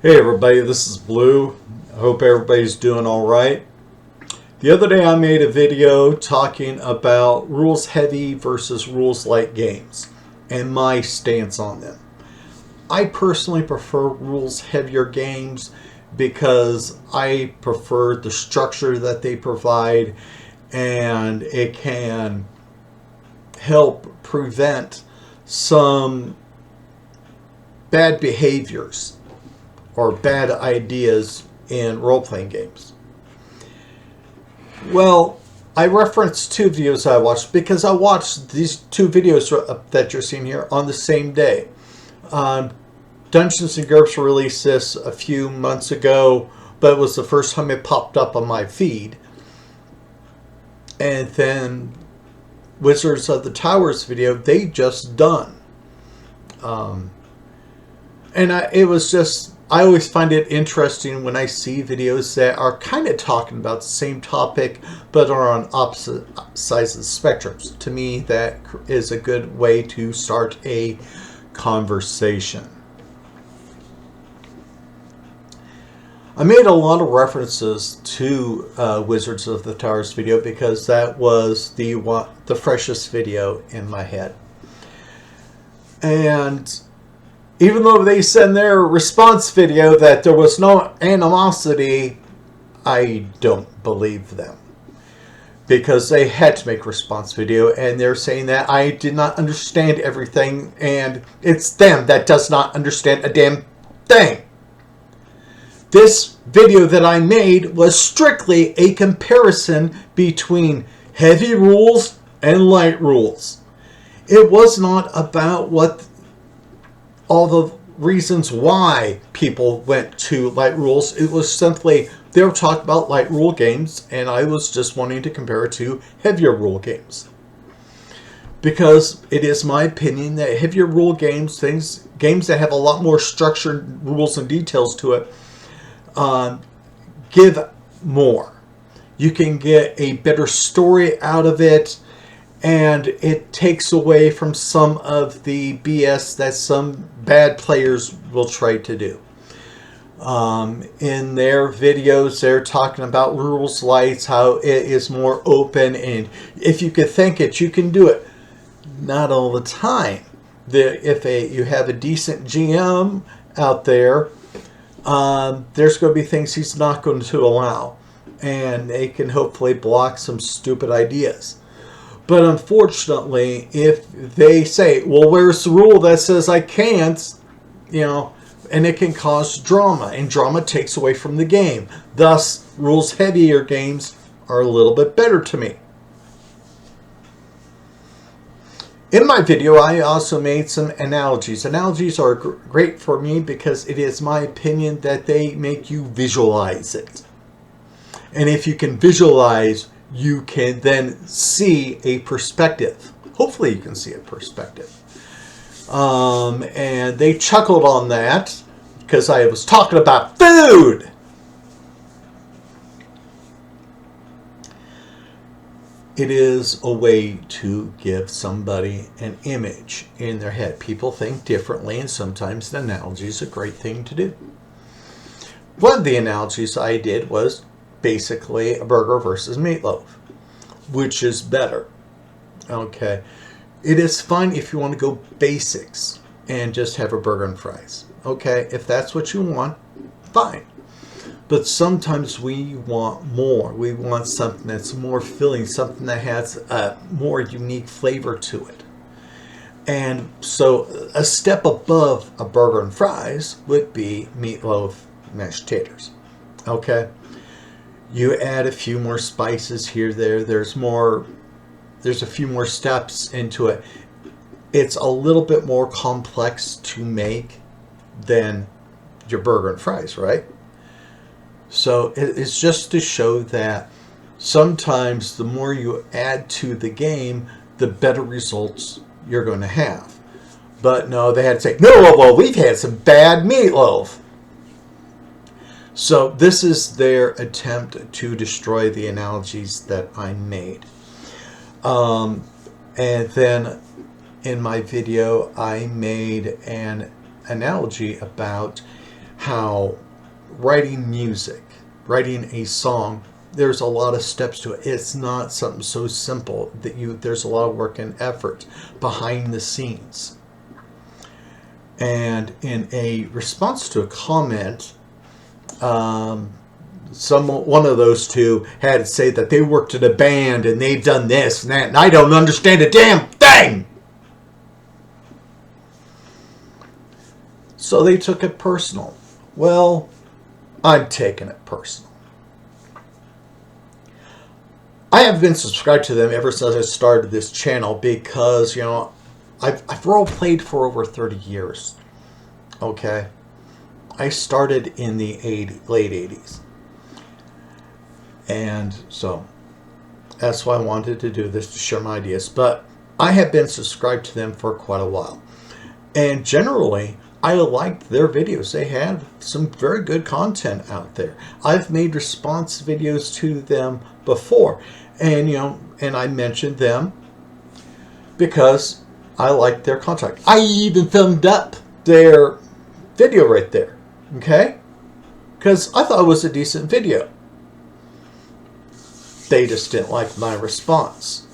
Hey everybody, this is Blue. I hope everybody's doing all right. The other day I made a video talking about rules heavy versus rules light games and my stance on them. I personally prefer rules heavier games because I prefer the structure that they provide, and it can help prevent some bad behaviors or bad ideas in role-playing games. Well, I referenced two videos I watched because I watched these two videos that you're seeing here on the same day. Dungeons & GURPS released this a few months ago, but it was the first time it popped up on my feed. And then Wizards of the Towers video, they just done. I always find it interesting when I see videos that are kind of talking about the same topic but are on opposite sides of the spectrums. To me, that is a good way to start a conversation. I made a lot of references to Wizards of the Towers video because that was the freshest video in my head. And even though they said in their response video that there was no animosity, I don't believe them. Because they had to make a response video, and they're saying that I did not understand everything, and it's them that does not understand a damn thing. This video that I made was strictly a comparison between heavy rules and light rules. It was not about all the reasons why people went to light rules. It was simply they were talking about light rule games, and I was just wanting to compare it to heavier rule games. Because it is my opinion that heavier rule games, games that have a lot more structured rules and details to it, give more. You can get a better story out of it, and it takes away from some of the BS that some bad players will try to do. In their videos, they're talking about rules lights, how it is more open, and if you can think it, you can do it. Not all the time. If you have a decent GM out there, there's going to be things he's not going to allow, and they can hopefully block some stupid ideas. But unfortunately, if they say, well, where's the rule that says I can't, and it can cause drama, and drama takes away from the game. Thus, rules heavier games are a little bit better to me. In my video, I also made some analogies. Analogies are great for me because it is my opinion that they make you visualize it. And if you can visualize, you can then see a perspective. Hopefully you can see a perspective. And they chuckled on that because I was talking about food. It is a way to give somebody an image in their head. People think differently, and sometimes the analogy is a great thing to do. One of the analogies I did was basically a burger versus meatloaf. Which is better? Okay. It is fine if you want to go basics and just have a burger and fries. Okay. If that's what you want, fine. But sometimes we want more. We want something that's more filling, something that has a more unique flavor to it. And so a step above a burger and fries would be meatloaf, mashed taters. Okay. You add a few more spices here, there. There's a few more steps into it. It's a little bit more complex to make than your burger and fries, right? So it's just to show that sometimes the more you add to the game, the better results you're going to have. But no, they had to say, no, well, we've had some bad meatloaf. So this is their attempt to destroy the analogies that I made. And then in my video, I made an analogy about how writing music, writing a song, there's a lot of steps to it. It's not something so simple that there's a lot of work and effort behind the scenes. And in a response to a comment, one of those two had to say that they worked at a band and they've done this and that, and I don't understand a damn thing. So they took it personal. Well, I'm taking it personal. I have been subscribed to them ever since I started this channel because, I've role played for over 30 years. Okay? I started in the late 80s. And so that's why I wanted to do this, to share my ideas. But I have been subscribed to them for quite a while. And generally, I liked their videos. They had some very good content out there. I've made response videos to them before. And, and I mentioned them because I liked their content. I even filmed up their video right there. Okay? Because I thought it was a decent video. They just didn't like my response.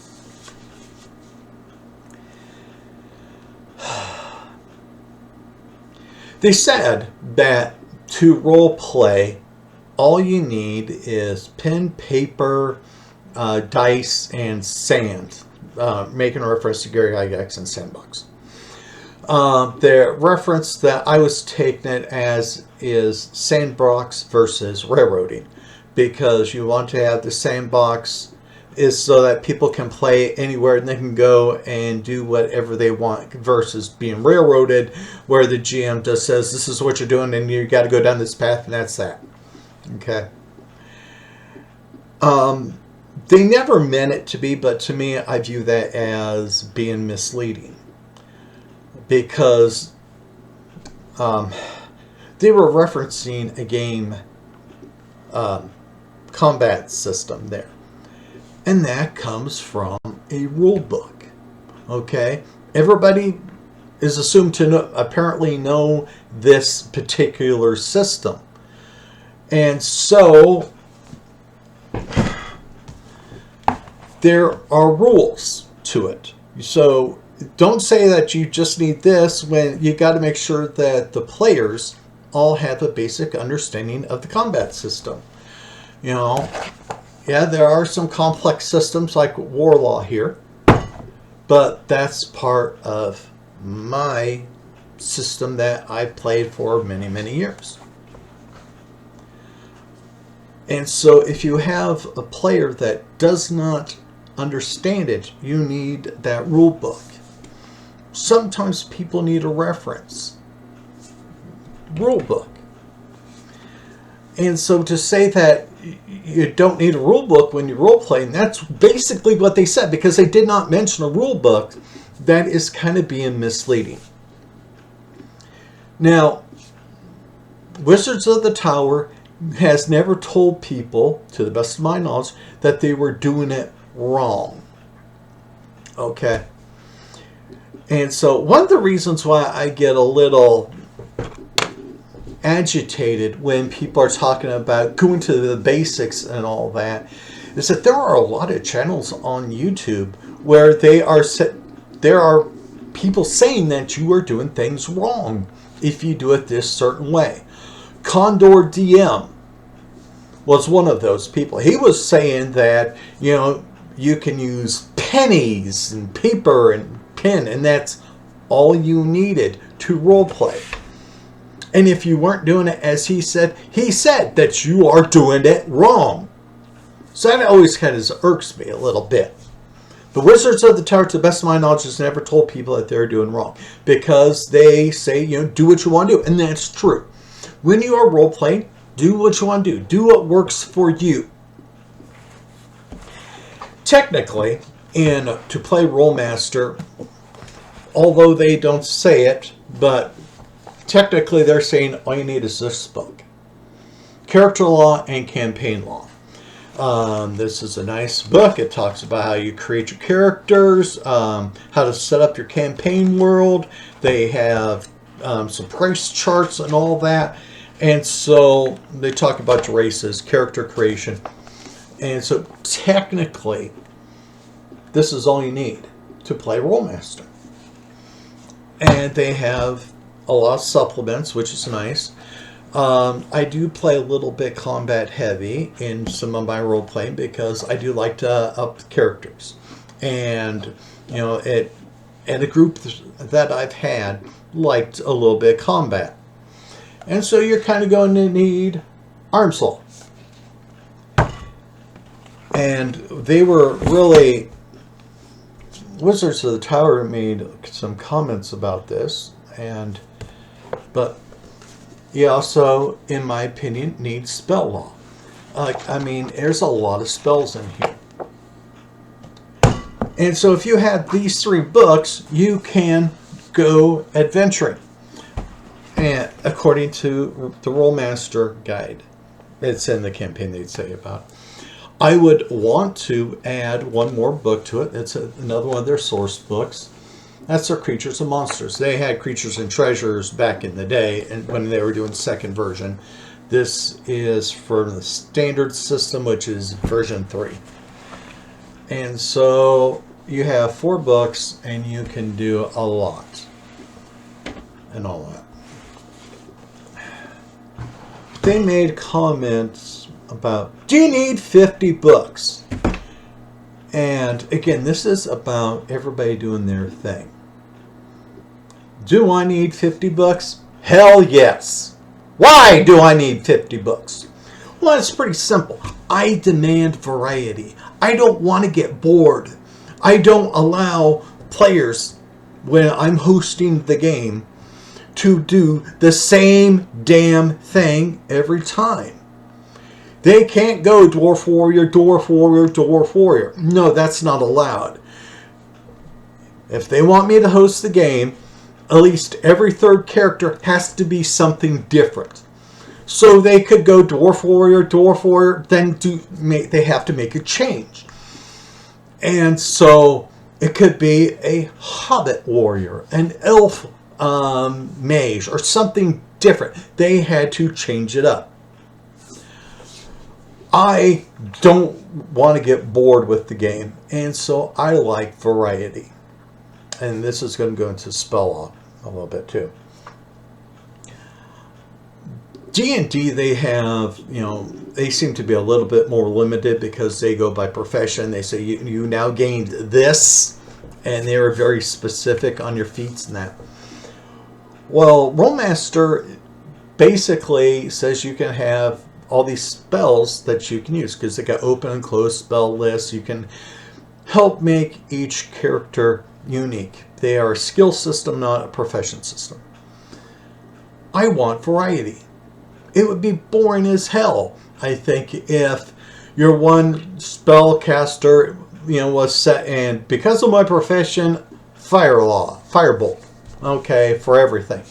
They said that to role play, all you need is pen, paper, dice, and sand. Making a reference to Gary Gygax and Sandbox. The reference that I was taking it as is sandbox versus railroading, because you want to have the sandbox is so that people can play anywhere and they can go and do whatever they want, versus being railroaded where the GM just says this is what you're doing and you got to go down this path and that's that. Okay. They never meant it to be, but to me I view that as being misleading, because they were referencing a game combat system there. And that comes from a rule book. Okay? Everybody is assumed to apparently know this particular system. And so there are rules to it. So don't say that you just need this, when you got to make sure that the players all have a basic understanding of the combat system. Yeah, there are some complex systems like War Law here, but that's part of my system that I played for many, many years. And so if you have a player that does not understand it, you need that rule book. Sometimes people need a reference. Rule book. And so to say that you don't need a rule book when you're role playing, that's basically what they said, because they did not mention a rule book. That is kind of being misleading. Now, Wizards of the Tower has never told people, to the best of my knowledge, that they were doing it wrong. Okay? And so one of the reasons why I get a little agitated when people are talking about going to the basics and all that is that there are a lot of channels on YouTube where there are people saying that you are doing things wrong if you do it this certain way. Condor DM was one of those people. He was saying that you can use pennies and paper and pen, and that's all you needed to roleplay. And if you weren't doing it as he said that you are doing it wrong. So that always kind of irks me a little bit. The Wizards of the Tower, to the best of my knowledge, has never told people that they're doing wrong, because they say, do what you want to do. And that's true. When you are role-playing, do what you want to do. Do what works for you. Technically, to play Rolemaster, although they don't say it, but technically they're saying all you need is this book. Character Law and Campaign Law. This is a nice book. It talks about how you create your characters, how to set up your campaign world. They have some price charts and all that. And so they talk about the races, character creation. And so technically, this is all you need to play Rolemaster. And they have a lot of supplements, which is nice. I do play a little bit combat heavy in some of my role playing because I do like to up the characters. And, and the group that I've had liked a little bit of combat. And so you're kind of going to need Armslaw. And they were really... Wizards of the Tower made some comments about this. But you also, in my opinion, need spell law. There's a lot of spells in here. And so if you have these 3 books, you can go adventuring. And according to the Rolemaster guide, it's in the campaign they'd say about. I would want to add one more book to it. It's another one of their source books. That's their Creatures and Monsters. They had Creatures and Treasures back in the day, and when they were doing second version. This is for the standard system, which is version 3. And so you have 4 books, and you can do a lot. And all that. They made comments about, do you need 50 books? And again, this is about everybody doing their thing. Do I need 50 books? Hell yes. Why do I need 50 books? Well, it's pretty simple. I demand variety. I don't want to get bored. I don't allow players, when I'm hosting the game, to do the same damn thing every time. They can't go Dwarf Warrior, Dwarf Warrior, Dwarf Warrior. No, that's not allowed. If they want me to host the game, at least every 3rd character has to be something different. So they could go Dwarf Warrior, then they have to make a change. And so it could be a Hobbit Warrior, an Elf Mage, or something different. They had to change it up. I don't want to get bored with the game, and so I like variety. And this is going to go into spell law a little bit too. D&D, they have, they seem to be a little bit more limited because they go by profession. They say you now gained this, and they are very specific on your feats and that. Well, Rolemaster basically says you can have all these spells that you can use because they got open and closed spell lists. You can help make each character unique. They are a skill system, not a profession system. I want variety. It would be boring as hell, I think, if your one spellcaster, was set, and because of my profession, firebolt, okay, for everything.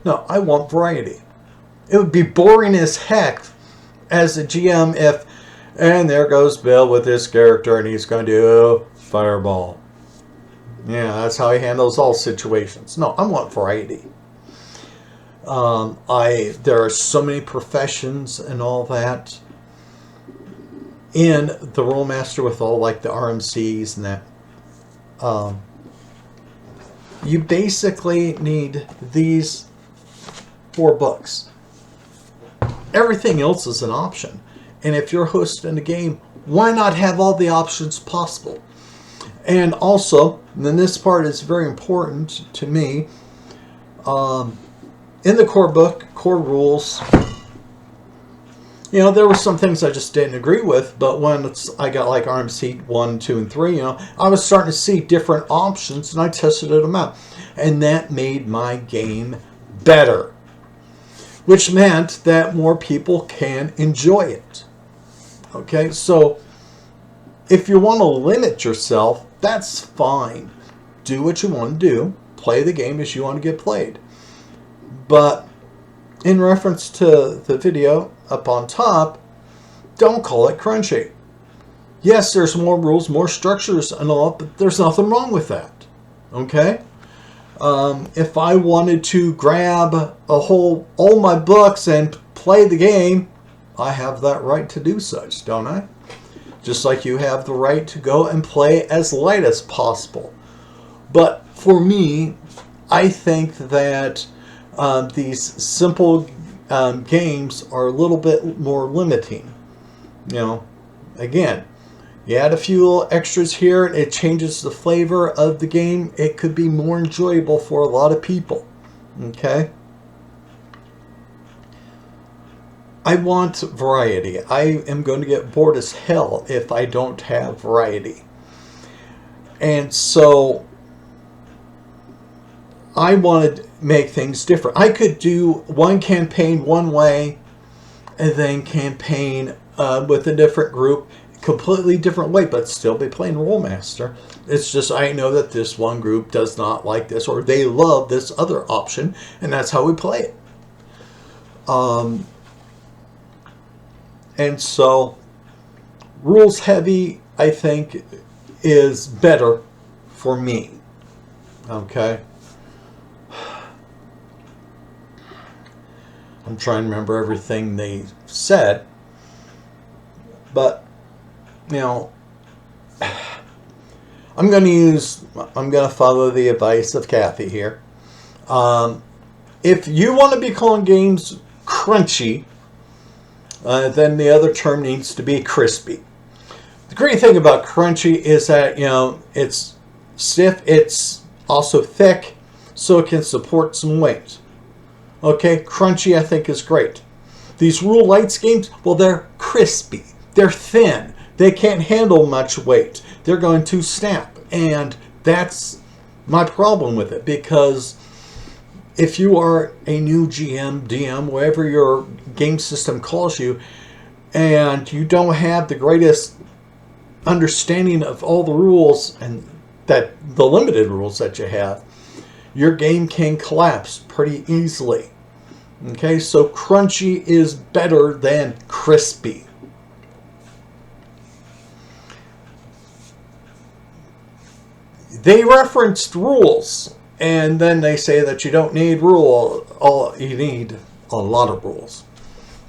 No, I want variety. It would be boring as heck as a GM if, and there goes Bill with his character, and he's going to do fireball. Yeah, that's how he handles all situations. No, I want variety. There are so many professions and all that in the Rolemaster with all like the RMCs and that. You basically need these 4 books. Everything else is an option. And if you're hosting a game, why not have all the options possible? And also, and then this part is very important to me, in the core book, core rules, there were some things I just didn't agree with, but when I got like RMC 1, 2, and 3, I was starting to see different options, and I tested them out. And that made my game better, which meant that more people can enjoy it. Okay, so if you want to limit yourself, that's fine. Do what you want to do. Play the game as you want to get played. But in reference to the video up on top, don't call it crunchy. Yes, there's more rules, more structures and all, but there's nothing wrong with that. Okay? If I wanted to grab all my books and play the game, I have that right to do such, don't I? Just like you have the right to go and play as light as possible. But for me, I think that these simple games are a little bit more limiting. You know, again, you add a few little extras here, and it changes the flavor of the game. It could be more enjoyable for a lot of people. Okay? I want variety. I am going to get bored as hell if I don't have variety. And so I wanted to make things different. I could do one campaign one way and then campaign with a different group, completely different way, but still be playing Rolemaster. It's just I know that this one group does not like this, or they love this other option, and that's how we play it. And so, rules heavy, I think, is better for me. Okay? I'm trying to remember everything they said. But, you know, I'm going to follow the advice of Kathy here. If you want to be calling games crunchy, then the other term needs to be crispy. The great thing about crunchy is that, you know, it's stiff, it's also thick, so it can support some weight. Okay, crunchy I think is great. These rule lights games, well, they're crispy. They're thin. They can't handle much weight. They're going to snap. And that's my problem with it, because if you are a new GM, DM, whatever your game system calls you, and you don't have the greatest understanding of all the rules and that the limited rules that you have, your game can collapse pretty easily. Okay, so crunchy is better than crispy. They referenced rules, and then they say that you don't need you need a lot of rules.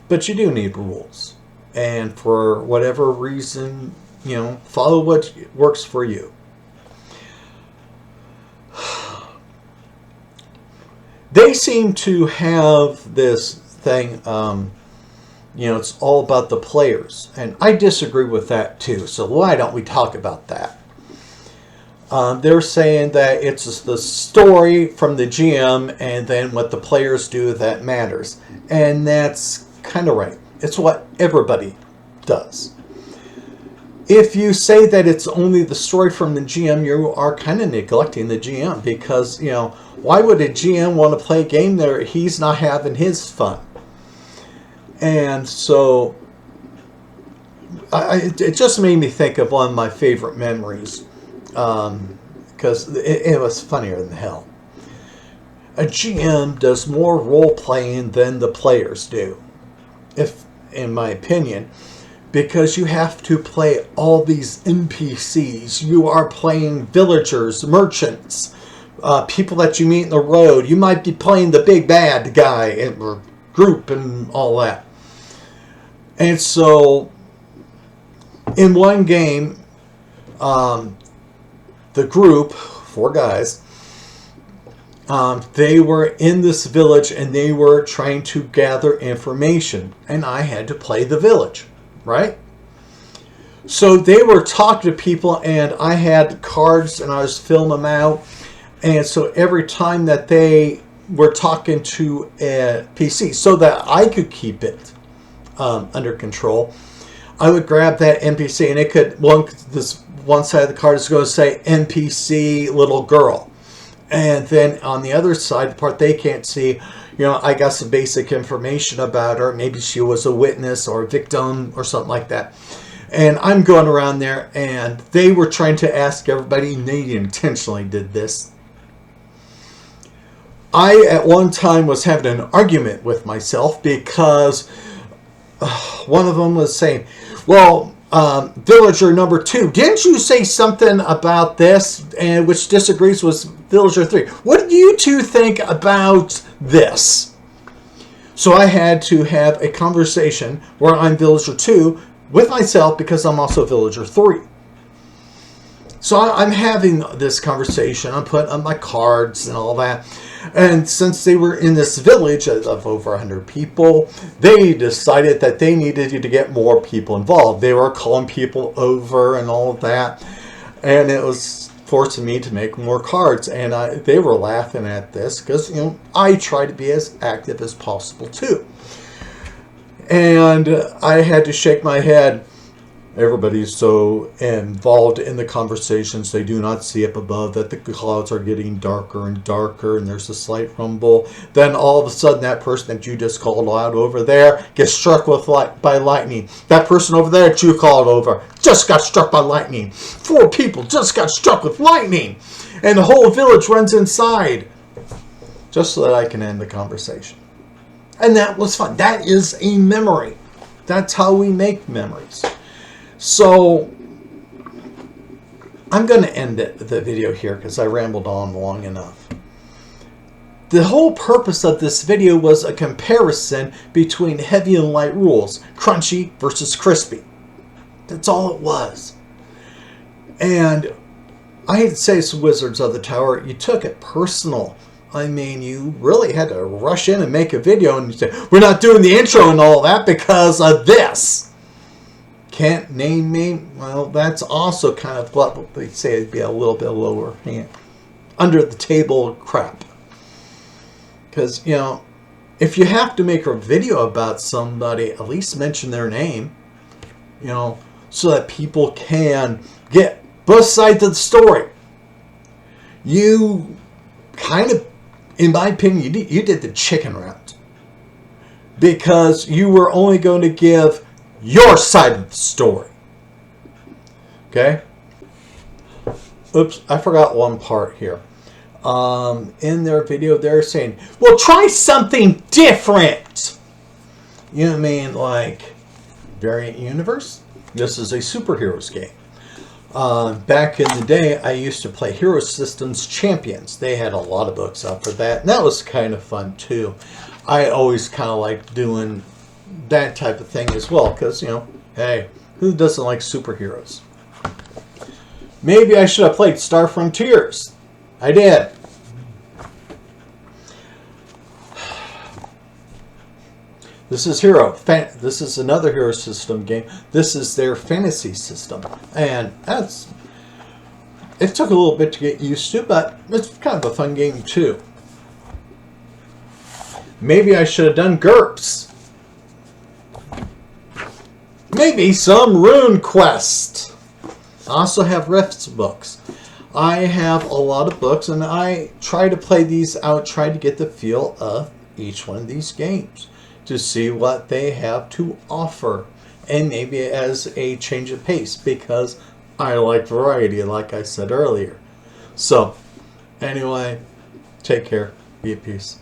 But you do need rules. And for whatever reason, you know, follow what works for you. They seem to have this thing, you know, it's all about the players. And I disagree with that too. So why don't we talk about that? They're saying that it's the story from the GM and then what the players do that matters. And that's kind of right. It's what everybody does. If you say that it's only the story from the GM, you are kind of neglecting the GM, because, you know, why would a GM want to play a game there he's not having his fun? And so it just made me think of one of my favorite memories, because it was funnier than hell. A GM does more role playing than the players do, if in my opinion, because you have to play all these NPCs. You are playing villagers, merchants, people that you meet in the road. You might be playing the big bad guy or group and all that. And so in one game, the group, 4 guys, they were in this village and they were trying to gather information, and I had to play the village, right? So they were talking to people, and I had cards and I was filling them out, and so every time that they were talking to a PC, so that I could keep it under control, I would grab that NPC, and it could, this one side of the card is going to say NPC little girl. And then on the other side, the part they can't see, you know, I got some basic information about her. Maybe she was a witness or a victim or something like that. And I'm going around there, and they were trying to ask everybody, and they intentionally did this. I, at one time, was having an argument with myself because one of them was saying, well, villager number 2, didn't you say something about this, and which disagrees with villager 3? What do you two think about this? So I had to have a conversation where I'm villager 2 with myself because I'm also villager 3. So I'm having this conversation. I'm putting on my cards and all that. And since they were in this village of over 100 people, they decided that they needed to get more people involved. They were calling people over and all of that. And it was forcing me to make more cards. And they were laughing at this because, you know, I try to be as active as possible too. And I had to shake my head. Everybody's so involved in the conversations, they do not see up above that the clouds are getting darker and darker, and there's a slight rumble. Then all of a sudden, that person that you just called out over there gets struck by lightning. That person over there that you called over just got struck by lightning. 4 people just got struck with lightning. And the whole village runs inside just so that I can end the conversation. And that was fun. That is a memory. That's how we make memories. So, I'm going to end the video here because I rambled on long enough. The whole purpose of this video was a comparison between heavy and light rules. Crunchy versus crispy. That's all it was. And I hate to say it's Wizards of the Tower. You took it personal. I mean, you really had to rush in and make a video and you say, we're not doing the intro and all that because of this. Can't name me? Well, that's also kind of what they say it'd be a little bit lower hand, under the table crap. Because, you know, if you have to make a video about somebody, at least mention their name, you know, so that people can get both sides of the story. You kind of, in my opinion, you did the chicken route. Because you were only going to give your side of the story. Okay? Oops, I forgot one part here. In their video, they're saying, well, try something different. You know what I mean? Like, Variant Universe? This is a superheroes game. Back in the day, I used to play Hero Systems Champions. They had a lot of books out for that. And that was kind of fun, too. I always kind of liked doing that type of thing as well, because, you know, hey, who doesn't like superheroes? Maybe I should have played Star Frontiers. I did. This is This is another Hero System game. This is their fantasy system, and it took a little bit to get used to, but it's kind of a fun game too. Maybe I should have done GURPS. Maybe some Rune Quest. I also have Rift's books. I have a lot of books, and I try to play these out, try to get the feel of each one of these games to see what they have to offer, and maybe as a change of pace, because I like variety, like I said earlier. So, anyway, take care. Be at peace.